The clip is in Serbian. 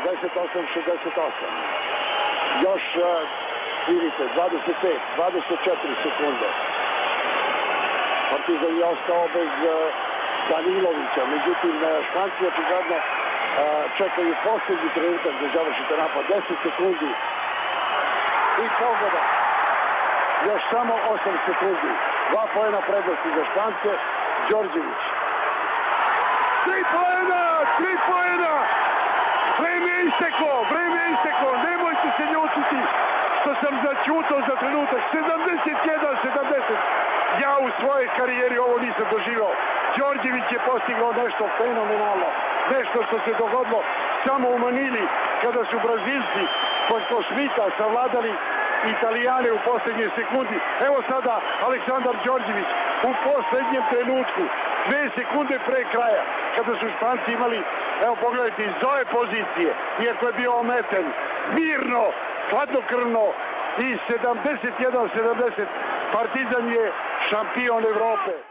68. Još, vidite, 25, 24 sekunde. Partizan je ostao bez Danilovića, međutim, Španci očigledno čekaju posljednji trenutak da završite napad. 10 sekundi i pogoda. Još samo 8 sekundi. 2 poena prednosti za Špance. Đorđević. 3 poena! 3 poena! Vreme je isteklo! Nemojte se ljutiti što sam začutao za trenutak. 71-70. Ja u svojoj karijeri ovo nisam doživao. Đorđević je postigao nešto fenomenalno. Nešto što se dogodilo samo u Manili kada su Brazilci pošto Šmita savladali Italijane u posljednje sekundi. Evo sada Aleksandar Đorđević u posljednjem trenutku, 2 sekunde pre kraja, kada su Španci imali, evo pogledajte, iz ove pozicije, iako je bio ometen, mirno, hladnokrvno i 71-70, Partizan je šampion Evrope.